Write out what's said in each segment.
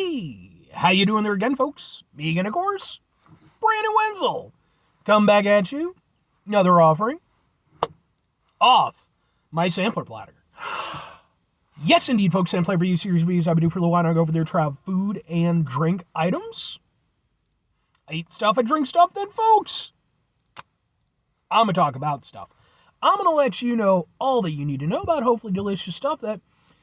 Hey, how you doing there again, folks? Me again, of course, Brandon Wenzel. Come back at you. Another offering off my sampler platter. Yes, indeed, folks, and Flavor You series videos I've been doing for a little while. I go over there to try out food and drink items. I eat stuff, I drink stuff, then, folks, I'm going to talk about stuff. I'm going to let you know all that you need to know about hopefully delicious stuff. That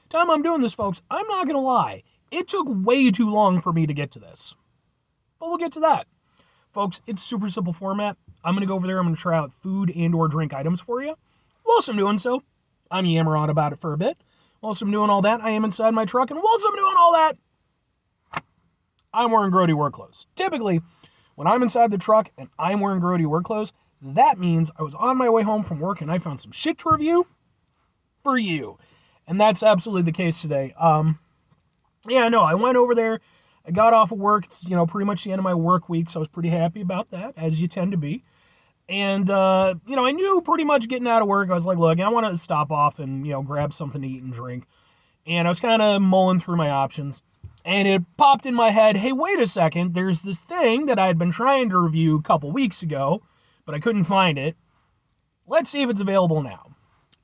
time I'm doing this, folks, I'm not going to lie. It took way too long for me to get to this. But we'll get to that. Folks, it's super simple format. I'm going to go over there. I'm going to try out food and or drink items for you. Whilst I'm doing so, I'm yammering on about it for a bit. Whilst I'm doing all that, I am inside my truck. And whilst I'm doing all that, I'm wearing grody work clothes. Typically, when I'm inside the truck and I'm wearing grody work clothes, that means I was on my way home from work and I found some shit to review for you. And that's absolutely the case today. Yeah, no, I went over there. I got off of work. It's, pretty much the end of my work week, so I was pretty happy about that, as you tend to be. And, I knew pretty much getting out of work, I was like, look, I want to stop off and, grab something to eat and drink. And I was kind of mulling through my options. And it popped in my head, hey, wait a second, there's this thing that I had been trying to review a couple weeks ago, but I couldn't find it. Let's see if it's available now.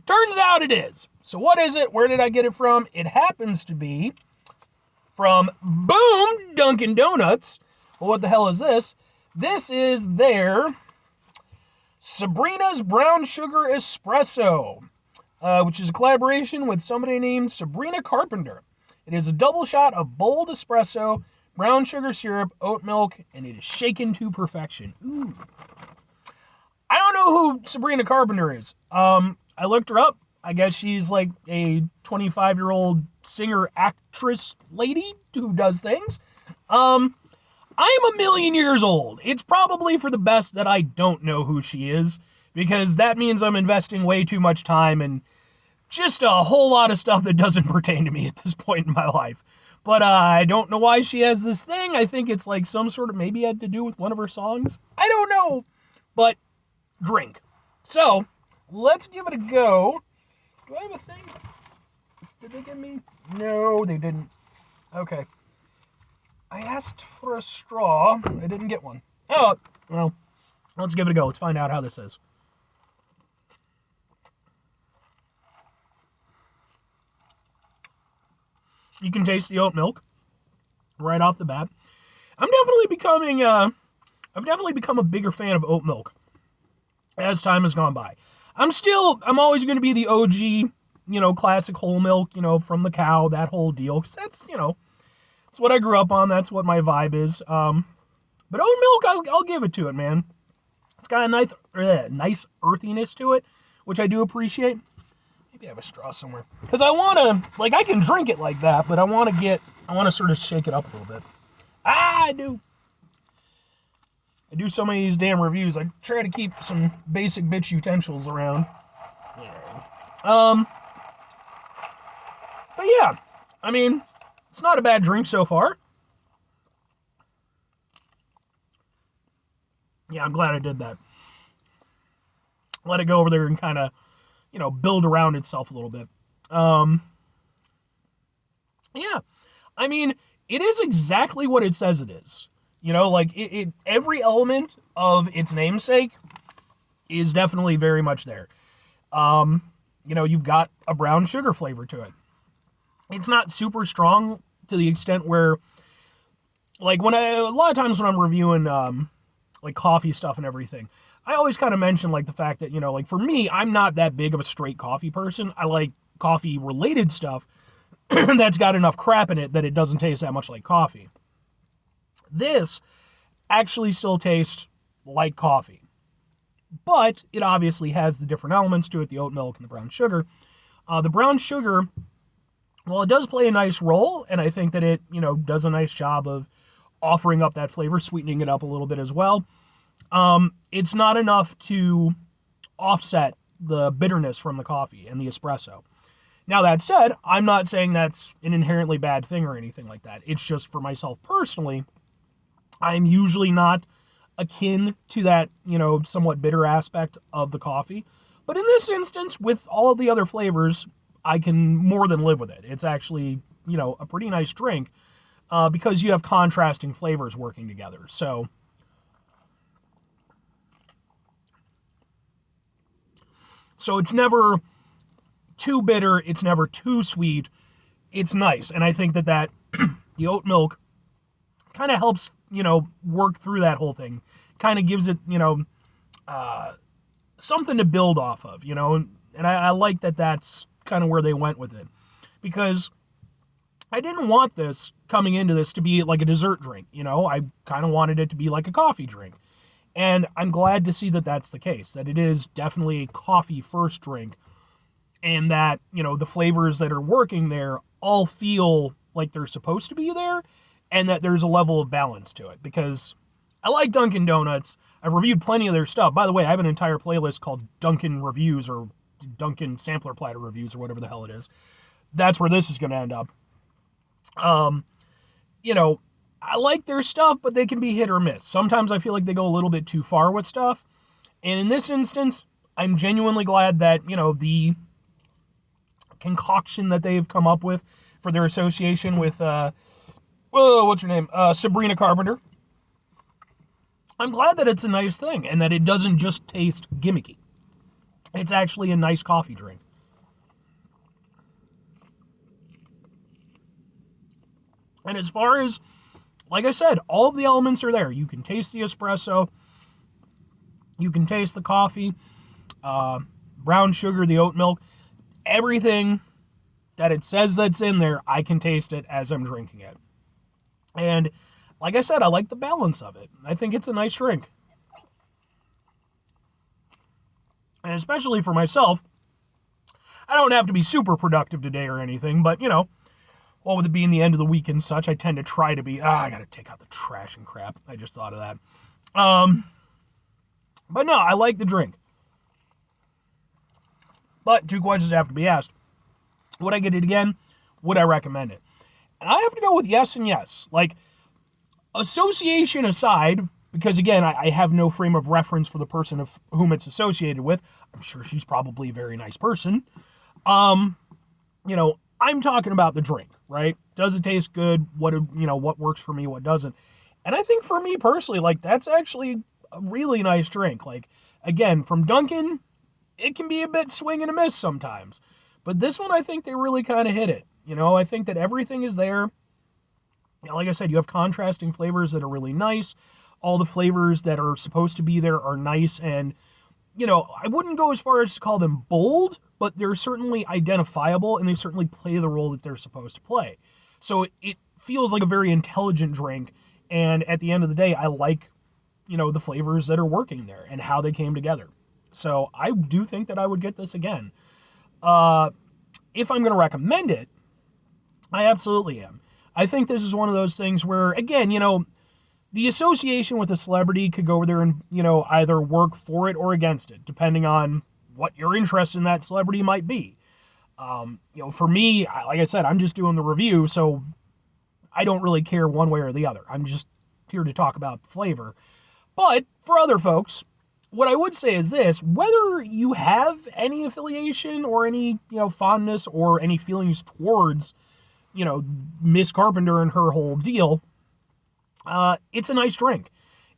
Turns out it is. So what is it? Where did I get it from? It happens to be from Boom Dunkin Donuts. Well, what the hell is this? This is their Sabrina's Brown Sugar Espresso, which is a collaboration with somebody named Sabrina Carpenter. It is a double shot of bold espresso, brown sugar syrup, oat milk, and it is shaken to perfection. Ooh. I don't know who Sabrina Carpenter is. I looked her up. I guess she's like a 25-year-old singer-actress lady who does things. I'm a million years old. It's probably for the best that I don't know who she is, because that means I'm investing way too much time in just a whole lot of stuff that doesn't pertain to me at this point in my life. But I don't know why she has this thing. I think it's like some sort of, maybe had to do with one of her songs. I don't know. But drink. So, let's give it a go. Do I have a thing? Did they give me? No, they didn't. Okay. I asked for a straw. I didn't get one. Oh, well, let's give it a go. Let's find out how this is. You can taste the oat milk right off the bat. I've definitely become a bigger fan of oat milk as time has gone by. I'm always going to be the OG, classic whole milk, from the cow, that whole deal. Because that's, it's what I grew up on. That's what my vibe is. But oat milk, I'll give it to it, man. It's got a nice earthiness to it, which I do appreciate. Maybe I have a straw somewhere. Because I want to, I can drink it like that, but I want to sort of shake it up a little bit. I do so many of these damn reviews. I try to keep some basic bitch utensils around. Yeah. But yeah, it's not a bad drink so far. Yeah, I'm glad I did that. Let it go over there and kind of, build around itself a little bit. Yeah, it is exactly what it says it is. Every element of its namesake is definitely very much there. You've got a brown sugar flavor to it. It's not super strong to the extent where, a lot of times when I'm reviewing, coffee stuff and everything, I always kind of mention, the fact that, for me, I'm not that big of a straight coffee person. I like coffee-related stuff that's got enough crap in it that it doesn't taste that much like coffee. This actually still tastes like coffee, but it obviously has the different elements to it, the oat milk and the brown sugar. The brown sugar, well, it does play a nice role, and I think that it, does a nice job of offering up that flavor, sweetening it up a little bit as well. It's not enough to offset the bitterness from the coffee and the espresso. Now, that said, I'm not saying that's an inherently bad thing or anything like that. It's just for myself personally, I'm usually not akin to that, somewhat bitter aspect of the coffee. But in this instance, with all of the other flavors, I can more than live with it. It's actually, a pretty nice drink. because you have contrasting flavors working together. So it's never too bitter, it's never too sweet. It's nice, and I think that the oat milk kind of helps, work through that whole thing. Kind of gives it, something to build off of, and I like that that's kind of where they went with it, because I didn't want this coming into this to be like a dessert drink, I kind of wanted it to be like a coffee drink. And I'm glad to see that that's the case, that it is definitely a coffee first drink, and that, the flavors that are working there all feel like they're supposed to be there, and that there's a level of balance to it, because I like Dunkin' Donuts. I've reviewed plenty of their stuff. By the way, I have an entire playlist called Dunkin' Reviews, or Dunkin' Sampler Platter Reviews, or whatever the hell it is. That's where this is going to end up. I like their stuff, but they can be hit or miss. Sometimes I feel like they go a little bit too far with stuff. And in this instance, I'm genuinely glad that, the concoction that they've come up with for their association with, what's her name? Sabrina Carpenter. I'm glad that it's a nice thing and that it doesn't just taste gimmicky. It's actually a nice coffee drink. And as far as, like I said, all of the elements are there. You can taste the espresso. You can taste the coffee, brown sugar, the oat milk. Everything that it says that's in there, I can taste it as I'm drinking it. And like I said, I like the balance of it. I think it's a nice drink. And especially for myself, I don't have to be super productive today or anything, but, well, with it being the end of the week and such, I tend to try to be, I gotta take out the trash and crap. I just thought of that. But no, I like the drink. But 2 questions have to be asked. Would I get it again? Would I recommend it? And I have to go with yes and yes. Like, association aside, because again, I have no frame of reference for the person of whom it's associated with. I'm sure she's probably a very nice person. I'm talking about the drink, right? Does it taste good? What works for me, what doesn't? And I think for me personally, like, that's actually a really nice drink. Like, again, from Dunkin', it can be a bit swing and a miss sometimes. But this one, I think they really kind of hit it. I think that everything is there. Like I said, you have contrasting flavors that are really nice. All the flavors that are supposed to be there are nice. And, I wouldn't go as far as to call them bold, but they're certainly identifiable, and they certainly play the role that they're supposed to play. So it feels like a very intelligent drink, and at the end of the day, I like, the flavors that are working there and how they came together. So I do think that I would get this again. If I'm going to recommend it, I absolutely am. I think this is one of those things where, again, the association with a celebrity could go over there and, either work for it or against it, depending on what your interest in that celebrity might be. For me, like I said, I'm just doing the review, so I don't really care one way or the other. I'm just here to talk about the flavor. But for other folks, what I would say is this: whether you have any affiliation or any, fondness or any feelings towards, Miss Carpenter and her whole deal, it's a nice drink.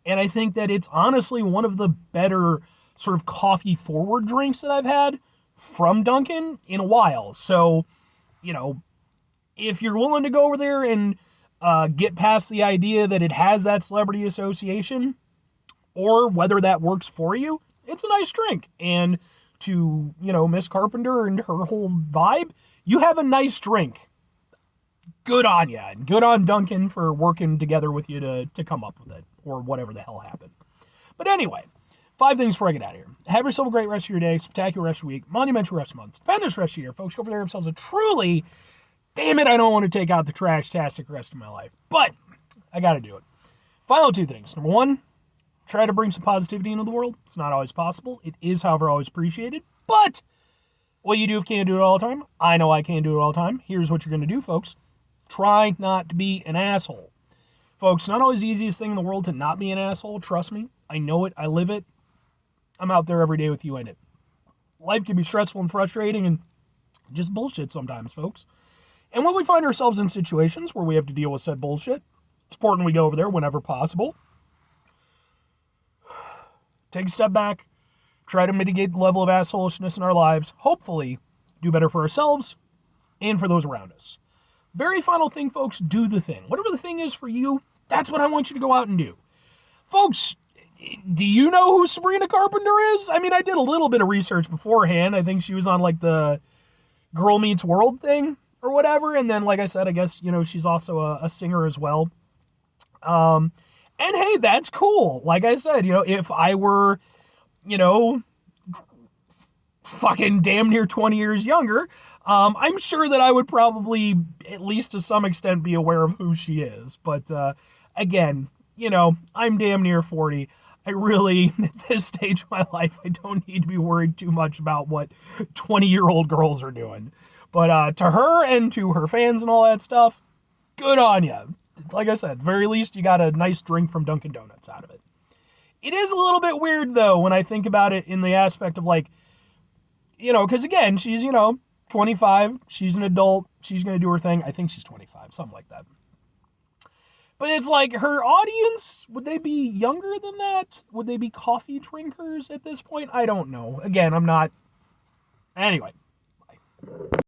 And I think that it's honestly one of the better sort of coffee-forward drinks that I've had from Dunkin' in a while. So, if you're willing to go over there and get past the idea that it has that celebrity association, or whether that works for you, it's a nice drink. And to, Miss Carpenter and her whole vibe, you have a nice drink. Good on ya. And good on Dunkin' for working together with you to come up with it, or whatever the hell happened. But anyway, 5 things before I get out of here. Have yourself a great rest of your day, spectacular rest of your week, monumental rest of month, stupendous rest of your year. Folks, go over there themselves a truly, damn it, I don't want to take out the trash-tastic rest of my life. But I got to do it. Final 2 things. Number 1, try to bring some positivity into the world. It's not always possible. It is, however, always appreciated. But what you do if you can't do it all the time, I know I can't do it all the time. Here's what you're going to do, folks. Try not to be an asshole. Folks, not always the easiest thing in the world to not be an asshole. Trust me. I know it. I live it. I'm out there every day with you in it. Life can be stressful and frustrating and just bullshit sometimes, folks. And when we find ourselves in situations where we have to deal with said bullshit, it's important we go over there whenever possible. Take a step back, try to mitigate the level of assholishness in our lives, hopefully do better for ourselves and for those around us. Very final thing, folks, do the thing. Whatever the thing is for you, that's what I want you to go out and do. Folks, do you know who Sabrina Carpenter is? I mean, I did a little bit of research beforehand. I think she was on like the Girl Meets World thing or whatever. And then, like I said, I guess, she's also a singer as well. And hey, that's cool. Like I said, if I were, fucking damn near 20 years younger, I'm sure that I would probably, at least to some extent, be aware of who she is. But again, I'm damn near 40. I really, at this stage of my life, I don't need to be worried too much about what 20-year-old girls are doing. But to her and to her fans and all that stuff, good on you. Like I said, at the very least, you got a nice drink from Dunkin' Donuts out of it. It is a little bit weird, though, when I think about it in the aspect of, like, because again, she's, 25, she's an adult, she's going to do her thing. I think she's 25, something like that. But it's like, her audience, would they be younger than that? Would they be coffee drinkers at this point? I don't know. Again, I'm not. Anyway. Bye.